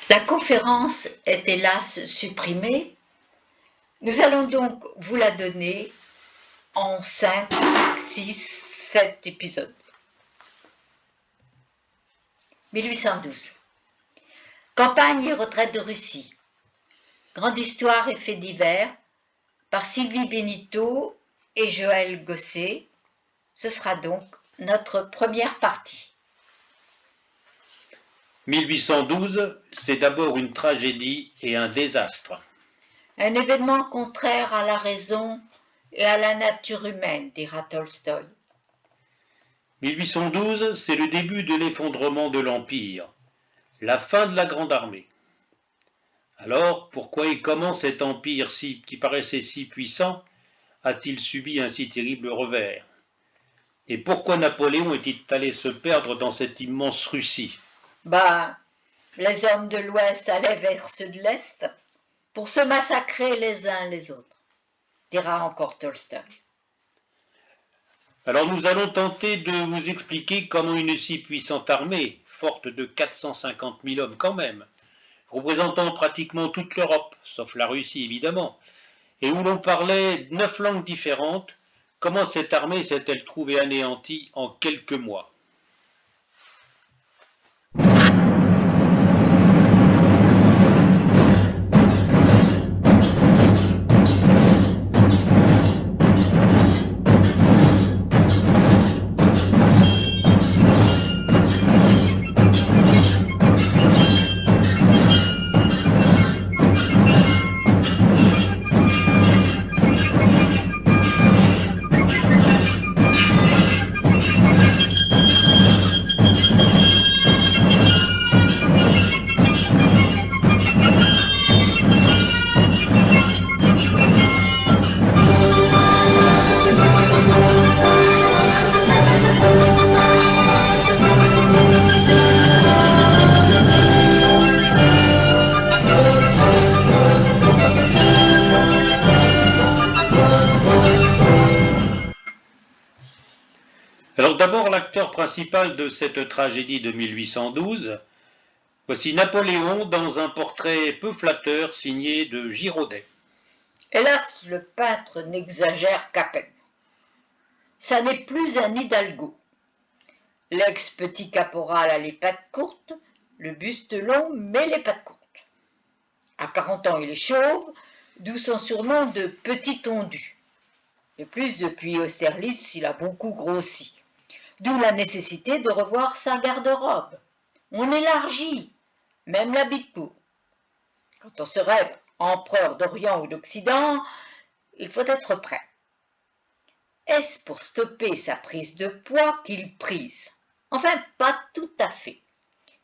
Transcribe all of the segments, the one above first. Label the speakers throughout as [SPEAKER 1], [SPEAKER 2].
[SPEAKER 1] La conférence est hélas supprimée. Nous allons donc vous la donner en 5, 6, 7 épisodes. 1812. Campagne et retraite de Russie. Grande histoire et faits divers par Sylvie Benito et Joël Gosset. Ce sera donc notre première partie.
[SPEAKER 2] 1812, c'est d'abord une tragédie et un désastre.
[SPEAKER 1] Un événement contraire à la raison et à la nature humaine, dira Tolstoï.
[SPEAKER 2] 1812, c'est le début de l'effondrement de l'Empire, la fin de la Grande Armée. Alors, pourquoi et comment cet empire qui paraissait si puissant a-t-il subi un si terrible revers? Et pourquoi Napoléon est-il allé se perdre dans cette immense Russie?
[SPEAKER 1] Les hommes de l'Ouest allaient vers ceux de l'Est pour se massacrer les uns les autres, dira encore Tolstoï.
[SPEAKER 2] Alors nous allons tenter de vous expliquer comment une si puissante armée, forte de 450 000 hommes quand même, représentant pratiquement toute l'Europe, sauf la Russie évidemment, et où l'on parlait 9 langues différentes, comment cette armée s'est-elle trouvée anéantie en quelques mois? Alors d'abord l'acteur principal de cette tragédie de 1812, voici Napoléon dans un portrait peu flatteur signé de Girodet.
[SPEAKER 1] Hélas, le peintre n'exagère qu'à peine. Ça n'est plus un hidalgo. L'ex-petit caporal a les pattes courtes, le buste long, mais les pattes courtes. À 40 ans, il est chauve, d'où son surnom de petit tondu. De plus, depuis Austerlitz, il a beaucoup grossi. D'où la nécessité de revoir sa garde-robe. On élargit, même l'habit de peau. Quand on se rêve empereur d'Orient ou d'Occident, il faut être prêt. Est-ce pour stopper sa prise de poids qu'il prise? Enfin, pas tout à fait.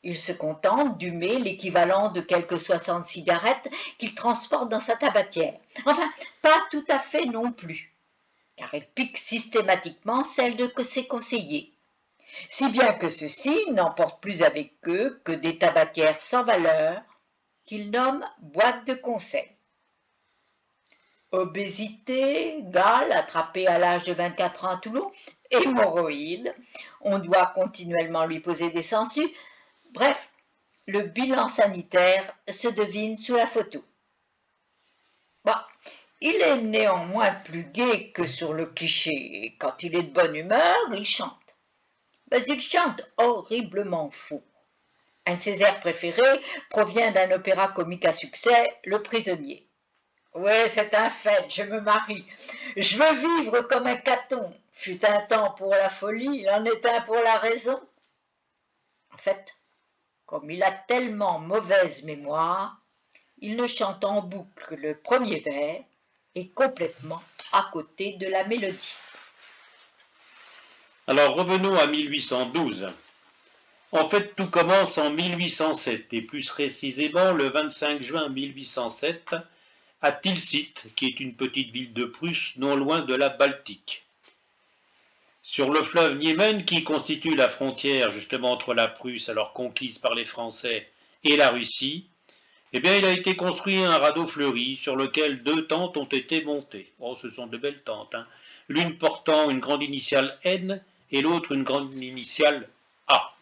[SPEAKER 1] Il se contente d'humer l'équivalent de quelques 60 cigarettes qu'il transporte dans sa tabatière. Enfin, pas tout à fait non plus, car il pique systématiquement celle de ses conseillers. Si bien que ceux-ci n'emportent plus avec eux que des tabatières sans valeur qu'ils nomment boîtes de conseil. Obésité, gale, attrapée à l'âge de 24 ans à Toulon, hémorroïdes, on doit continuellement lui poser des sangsues. Bref, le bilan sanitaire se devine sous la photo. Il est néanmoins plus gai que sur le cliché, et quand il est de bonne humeur, il chante. Mais il chante horriblement faux. Un de ses airs préférés provient d'un opéra comique à succès, Le Prisonnier. Oui, c'est un fait, je me marie. Je veux vivre comme un Caton. Fut un temps pour la folie, il en est un pour la raison. En fait, comme il a tellement mauvaise mémoire, il ne chante en boucle que le premier vers et complètement à côté de la mélodie.
[SPEAKER 2] Alors revenons à 1812. En fait, tout commence en 1807, et plus précisément le 25 juin 1807, à Tilsit, qui est une petite ville de Prusse non loin de la Baltique. Sur le fleuve Niemen, qui constitue la frontière justement entre la Prusse, alors conquise par les Français, et la Russie, eh bien, il a été construit un radeau fleuri sur lequel 2 tentes ont été montées. Oh, ce sont de belles tentes, hein. L'une portant une grande initiale N et l'autre une grande initiale A.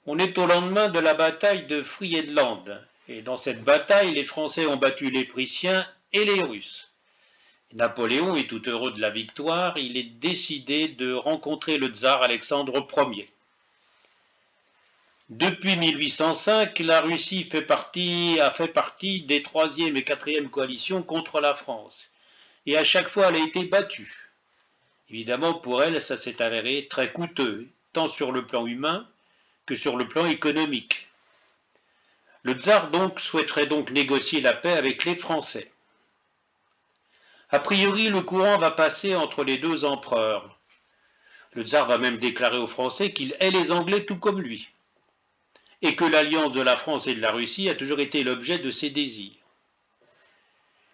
[SPEAKER 2] On est au lendemain de la bataille de Friedland, et dans cette bataille, les Français ont battu les Prussiens et les Russes. Napoléon est tout heureux de la victoire, il est décidé de rencontrer le tsar Alexandre Ier. Depuis 1805, la Russie a fait partie des 3e et 4e coalitions contre la France, et à chaque fois elle a été battue. Évidemment, pour elle, ça s'est avéré très coûteux, tant sur le plan humain que sur le plan économique. Le tsar souhaiterait donc négocier la paix avec les Français. A priori, le courant va passer entre les deux empereurs. Le tsar va même déclarer aux Français qu'il hait les Anglais tout comme lui, et que l'alliance de la France et de la Russie a toujours été l'objet de ses désirs.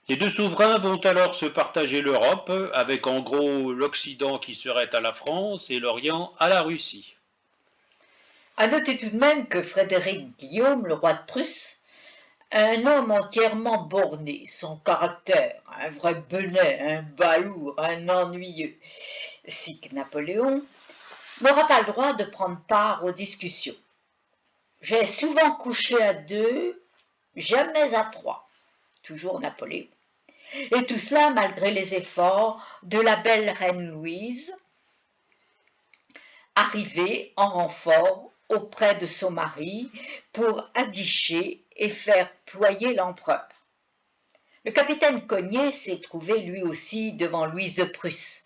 [SPEAKER 2] Les deux souverains vont alors se partager l'Europe, avec en gros l'Occident qui serait à la France et l'Orient à la Russie.
[SPEAKER 1] À noter tout de même que Frédéric Guillaume, le roi de Prusse, un homme entièrement borné, son caractère, un vrai benet, un balourd, un ennuyeux, si que Napoléon, n'aura pas le droit de prendre part aux discussions. J'ai souvent couché à 2, jamais à 3, toujours Napoléon. Et tout cela malgré les efforts de la belle reine Louise, arrivée en renfort auprès de son mari pour aguicher et faire ployer l'empereur. Le capitaine Cognet s'est trouvé lui aussi devant Louise de Prusse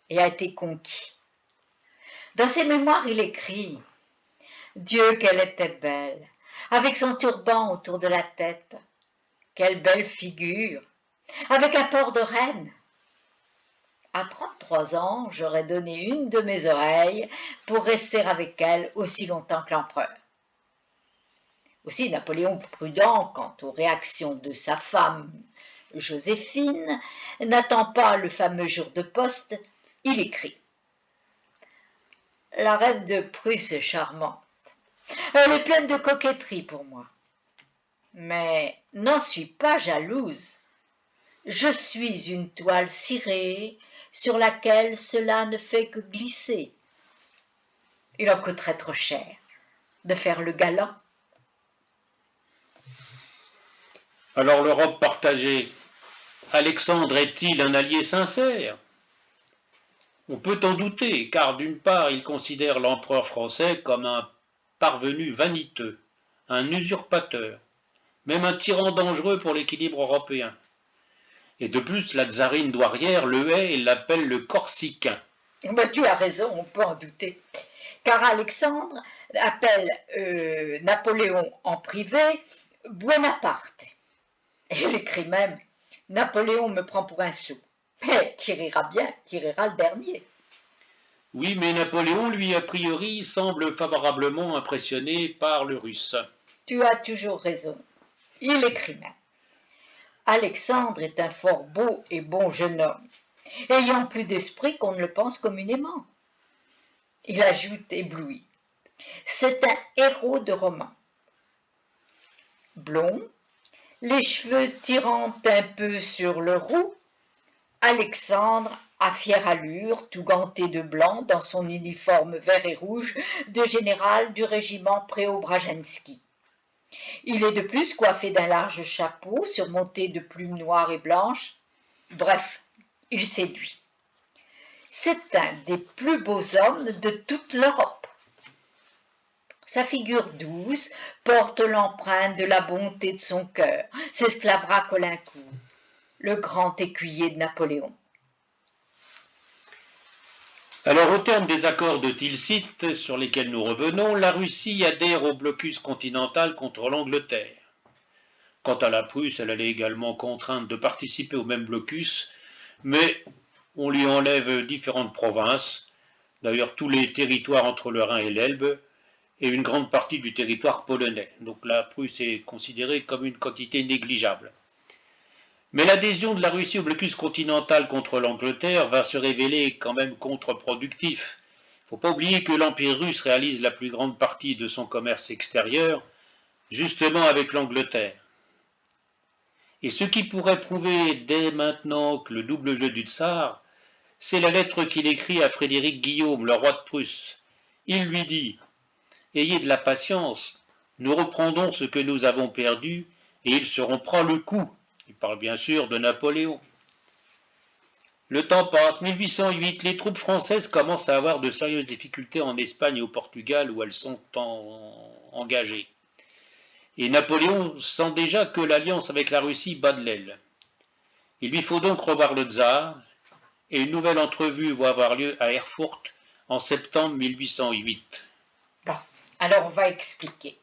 [SPEAKER 1] et a été conquis. Dans ses mémoires, il écrit « Dieu, qu'elle était belle, avec son turban autour de la tête, quelle belle figure, avec un port de reine. À 33 ans, j'aurais donné une de mes oreilles pour rester avec elle aussi longtemps que l'empereur. » Aussi, Napoléon, prudent quant aux réactions de sa femme, Joséphine, n'attend pas le fameux jour de poste, il écrit « La reine de Prusse est charmante, elle est pleine de coquetterie pour moi, mais n'en suis pas jalouse. Je suis une toile cirée sur laquelle cela ne fait que glisser. Il en coûterait trop cher de faire le galant. »
[SPEAKER 2] Alors l'Europe partagée, Alexandre est-il un allié sincère? On peut en douter, car d'une part, il considère l'empereur français comme un parvenu vaniteux, un usurpateur, même un tyran dangereux pour l'équilibre européen. Et de plus, la tsarine douairière le hait et l'appelle le Corsicain.
[SPEAKER 1] Ben, tu as raison, on peut en douter. Car Alexandre appelle Napoléon en privé Buonaparte. Et il écrit même « Napoléon me prend pour un sot. Mais qui rira bien, qui rira le dernier. »
[SPEAKER 2] Oui, mais Napoléon, lui, a priori, semble favorablement impressionné par le russe.
[SPEAKER 1] Tu as toujours raison. Il écrit même « Alexandre est un fort beau et bon jeune homme, ayant plus d'esprit qu'on ne le pense communément. » Il ajoute ébloui « C'est un héros de roman. Blond, les cheveux tirant un peu sur le roux, Alexandre à fière allure, tout ganté de blanc dans son uniforme vert et rouge de général du régiment Préobrajensky. Il est de plus coiffé d'un large chapeau surmonté de plumes noires et blanches. Bref, il séduit. C'est un des plus beaux hommes de toute l'Europe. Sa figure douce porte l'empreinte de la bonté de son cœur, s'exclamera Caulaincourt, le grand écuyer de Napoléon.
[SPEAKER 2] Alors, au terme des accords de Tilsit, sur lesquels nous revenons, la Russie adhère au blocus continental contre l'Angleterre. Quant à la Prusse, elle est également contrainte de participer au même blocus, mais on lui enlève différentes provinces, d'ailleurs tous les territoires entre le Rhin et l'Elbe, et une grande partie du territoire polonais. Donc la Prusse est considérée comme une quantité négligeable. Mais l'adhésion de la Russie au blocus continental contre l'Angleterre va se révéler quand même contre-productif. Il ne faut pas oublier que l'Empire russe réalise la plus grande partie de son commerce extérieur justement avec l'Angleterre. Et ce qui pourrait prouver dès maintenant que le double jeu du tsar, c'est la lettre qu'il écrit à Frédéric Guillaume, le roi de Prusse. Il lui dit ayez de la patience, nous reprendrons ce que nous avons perdu, et ils se rompra le cou. Il parle bien sûr de Napoléon. Le temps passe, 1808, les troupes françaises commencent à avoir de sérieuses difficultés en Espagne et au Portugal où elles sont engagées. Et Napoléon sent déjà que l'alliance avec la Russie bat de l'aile. Il lui faut donc revoir le tsar, et une nouvelle entrevue va avoir lieu à Erfurt en septembre 1808.
[SPEAKER 1] Bon, alors on va expliquer.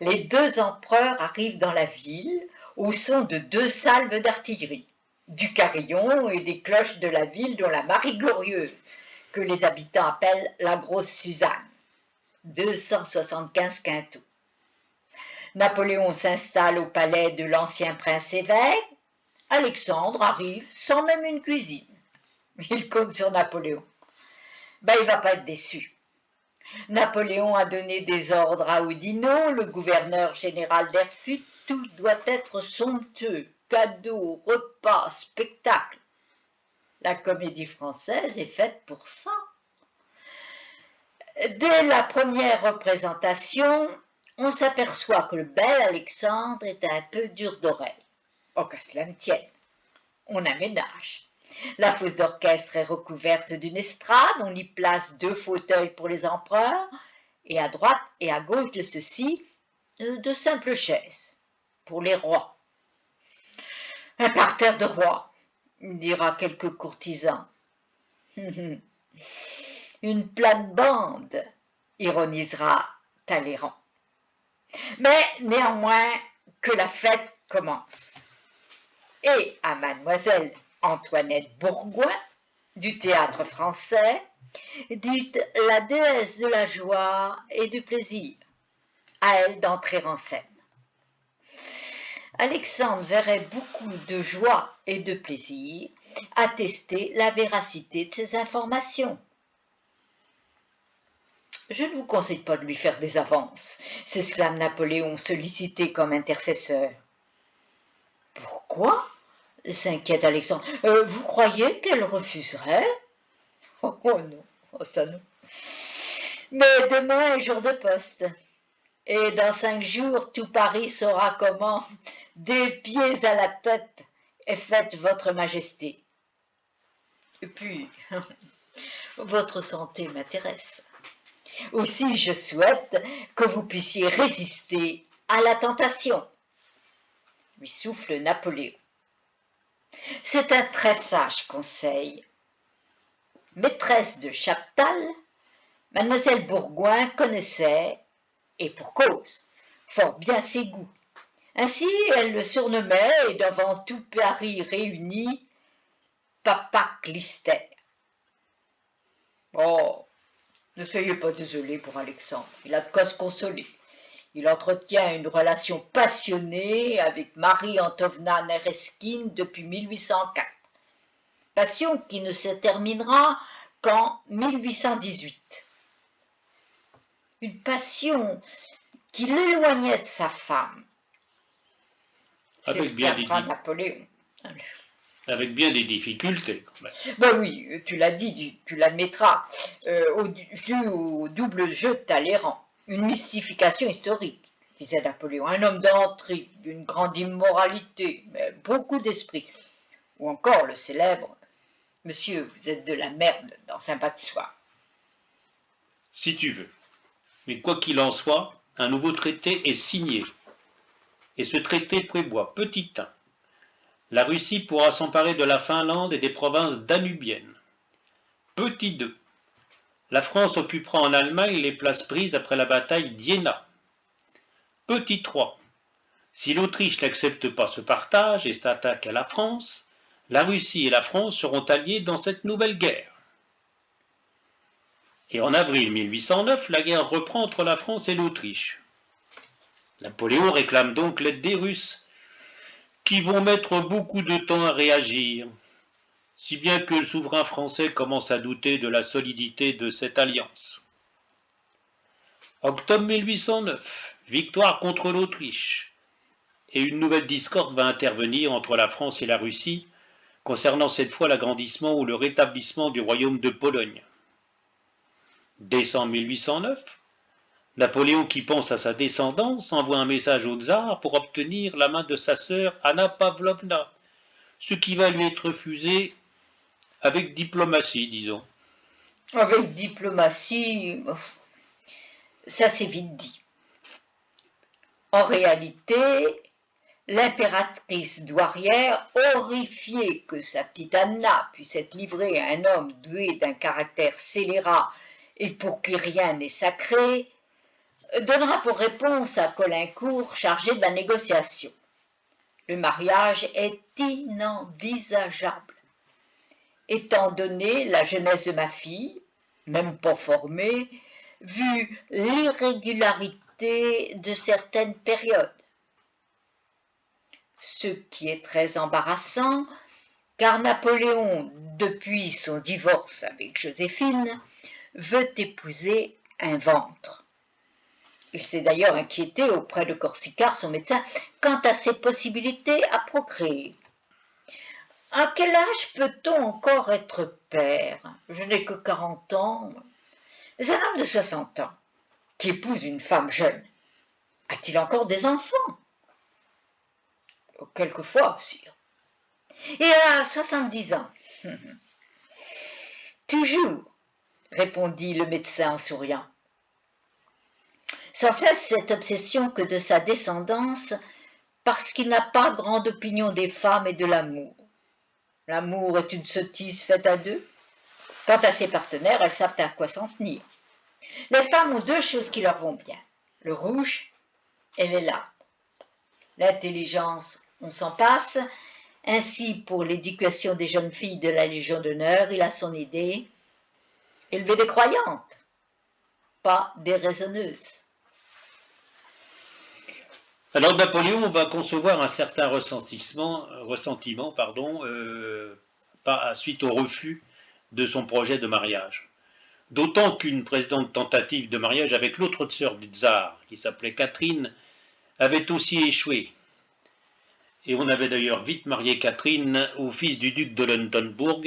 [SPEAKER 1] Les deux empereurs arrivent dans la ville au son de deux salves d'artillerie, du carillon et des cloches de la ville dont la Marie Glorieuse, que les habitants appellent la Grosse Suzanne. 275 quintaux. Napoléon s'installe au palais de l'ancien prince évêque. Alexandre arrive sans même une cuisine. Il compte sur Napoléon. Il ne va pas être déçu. Napoléon a donné des ordres à Oudinot, le gouverneur général d'Erfurt. Tout doit être somptueux, cadeaux, repas, spectacles. La comédie française est faite pour ça. Dès la première représentation, on s'aperçoit que le bel Alexandre est un peu dur d'oreille. Oh, que cela ne tienne. On aménage. La fosse d'orchestre est recouverte d'une estrade, on y place deux fauteuils pour les empereurs, et à droite et à gauche de ceux-ci, de simples chaises pour les rois. Un parterre de rois, dira quelques courtisans. Une plate-bande, ironisera Talleyrand. Mais néanmoins, que la fête commence. Et à mademoiselle Antoinette Bourgoin, du théâtre français, dite la déesse de la joie et du plaisir, à elle d'entrer en scène. Alexandre verrait beaucoup de joie et de plaisir attester la véracité de ces informations. Je ne vous conseille pas de lui faire des avances, s'exclame Napoléon, sollicité comme intercesseur. Pourquoi ? S'inquiète Alexandre. Vous croyez qu'elle refuserait ? Oh non, oh ça non. Mais demain est jour de poste. Et dans 5 jours, tout Paris saura comment, des pieds à la tête, est faite votre majesté. Et puis, votre santé m'intéresse. Aussi, je souhaite que vous puissiez résister à la tentation, lui souffle Napoléon. C'est un très sage conseil. Maîtresse de Chaptal, mademoiselle Bourgoin connaissait, et pour cause, fort bien ses goûts. Ainsi, elle le surnommait, et devant tout Paris réuni, Papa Clistère. Oh, ne soyez pas désolé pour Alexandre, il a de quoi se consoler. Il entretient une relation passionnée avec Marie-Antovna Nereskine depuis 1804. Passion qui ne se terminera qu'en 1818. Une passion qui l'éloignait de sa femme. C'est ce qu'apprend Napoléon.
[SPEAKER 2] Avec bien des difficultés, quand même.
[SPEAKER 1] Ben oui, tu l'as dit, tu l'admettras, dû au double jeu de Talleyrand. Une mystification historique, disait Napoléon. Un homme d'intrigue, d'une grande immoralité, mais beaucoup d'esprit. Ou encore le célèbre « Monsieur, vous êtes de la merde » dans un bas de soie.
[SPEAKER 2] Si tu veux. Mais quoi qu'il en soit, un nouveau traité est signé. Et ce traité prévoit, petit 1, la Russie pourra s'emparer de la Finlande et des provinces danubiennes. Petit 2, la France occupera en Allemagne les places prises après la bataille d'Iéna. Petit 3, si l'Autriche n'accepte pas ce partage et s'attaque à la France, la Russie et la France seront alliées dans cette nouvelle guerre. Et en avril 1809, la guerre reprend entre la France et l'Autriche. Napoléon réclame donc l'aide des Russes, qui vont mettre beaucoup de temps à réagir, si bien que le souverain français commence à douter de la solidité de cette alliance. Octobre 1809, victoire contre l'Autriche, et une nouvelle discorde va intervenir entre la France et la Russie, concernant cette fois l'agrandissement ou le rétablissement du royaume de Pologne. Décembre 1809, Napoléon, qui pense à sa descendance, envoie un message au tsar pour obtenir la main de sa sœur Anna Pavlovna, ce qui va lui être refusé avec diplomatie, disons.
[SPEAKER 1] Avec diplomatie, ça c'est vite dit. En réalité, l'impératrice douairière, horrifiée que sa petite Anna puisse être livrée à un homme doué d'un caractère scélérat et pour qui rien n'est sacré, donnera pour réponse à Caulaincourt chargé de la négociation. Le mariage est inenvisageable. Étant donné la jeunesse de ma fille, même pas formée, vu l'irrégularité de certaines périodes. Ce qui est très embarrassant, car Napoléon, depuis son divorce avec Joséphine, veut épouser un ventre. Il s'est d'ailleurs inquiété auprès de Corsicard, son médecin, quant à ses possibilités à procréer. À quel âge peut-on encore être père? Je n'ai que 40 ans. Mais un homme de 60 ans, qui épouse une femme jeune, a-t-il encore des enfants? Quelquefois, sire. Et à 70 ans? Toujours, répondit le médecin en souriant. Sans cesse cette obsession que de sa descendance, parce qu'il n'a pas grande opinion des femmes et de l'amour. L'amour est une sottise faite à deux. Quant à ses partenaires, elles savent à quoi s'en tenir. Les femmes ont deux choses qui leur vont bien, le rouge et les larmes. L'intelligence, on s'en passe. Ainsi, pour l'éducation des jeunes filles de la Légion d'honneur, il a son idée. Élever des croyantes, pas des raisonneuses.
[SPEAKER 2] Alors Napoléon va concevoir un certain ressentiment suite au refus de son projet de mariage. D'autant qu'une précédente tentative de mariage avec l'autre sœur du tsar, qui s'appelait Catherine, avait aussi échoué. Et on avait d'ailleurs vite marié Catherine au fils du duc de Lundenbourg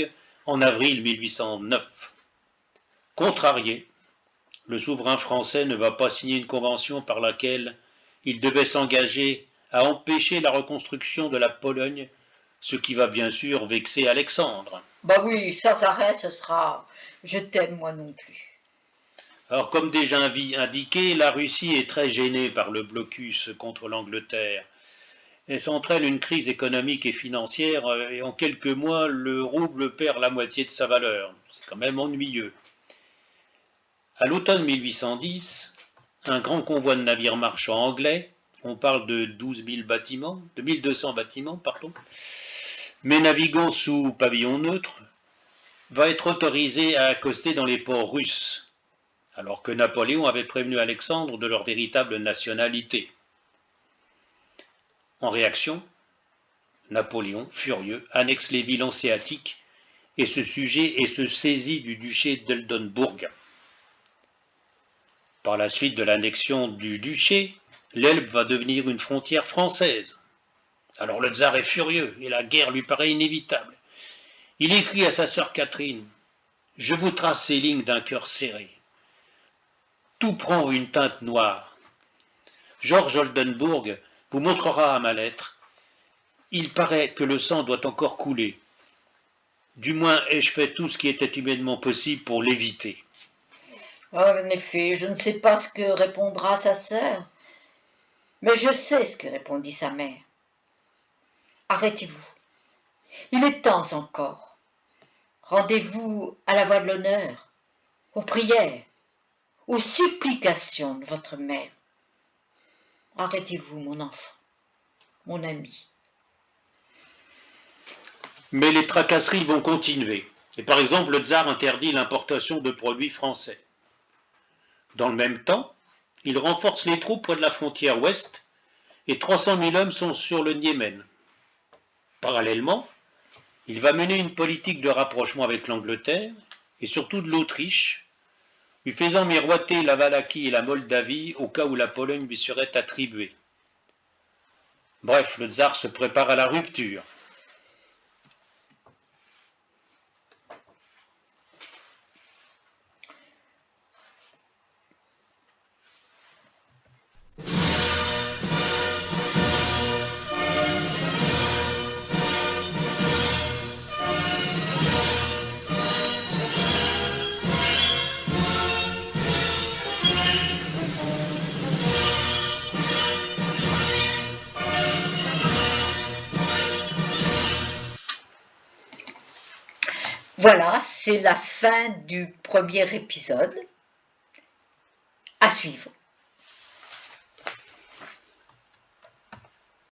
[SPEAKER 2] en avril 1809. Contrarié, le souverain français ne va pas signer une convention par laquelle il devait s'engager à empêcher la reconstruction de la Pologne, ce qui va bien sûr vexer Alexandre.
[SPEAKER 1] Bah oui, sans arrêt, ce sera « je t'aime moi non plus ».
[SPEAKER 2] Alors comme déjà indiqué, la Russie est très gênée par le blocus contre l'Angleterre. Et s'entraîne une crise économique et financière, et en quelques mois, le rouble perd la moitié de sa valeur. C'est quand même ennuyeux. À l'automne 1810, un grand convoi de navires marchands anglais, on parle de 12 000 bâtiments, de 1200 bâtiments, pardon, mais naviguant sous pavillon neutre, va être autorisé à accoster dans les ports russes, alors que Napoléon avait prévenu Alexandre de leur véritable nationalité. En réaction, Napoléon, furieux, annexe les villes hanséatiques et se saisit du duché d'Oldenbourg. Par la suite de l'annexion du duché, l'Elbe va devenir une frontière française. Alors le tsar est furieux et la guerre lui paraît inévitable. Il écrit à sa sœur Catherine « Je vous trace ces lignes d'un cœur serré. Tout prend une teinte noire. Georges Oldenbourg vous montrera à ma lettre. Il paraît que le sang doit encore couler. Du moins ai-je fait tout ce qui était humainement possible pour l'éviter. »
[SPEAKER 1] En effet, je ne sais pas ce que répondra sa sœur, mais je sais ce que répondit sa mère. Arrêtez-vous. Il est temps encore. Rendez-vous à la voie de l'honneur, aux prières, aux supplications de votre mère. Arrêtez-vous, mon enfant, mon ami.
[SPEAKER 2] Mais les tracasseries vont continuer. Et par exemple, le tsar interdit l'importation de produits français. Dans le même temps, il renforce les troupes près de la frontière ouest et 300 000 hommes sont sur le Niémen. Parallèlement, il va mener une politique de rapprochement avec l'Angleterre et surtout de l'Autriche, lui faisant miroiter la Valaquie et la Moldavie au cas où la Pologne lui serait attribuée. Bref, le tsar se prépare à la rupture.
[SPEAKER 1] Voilà, c'est la fin du premier épisode. À suivre.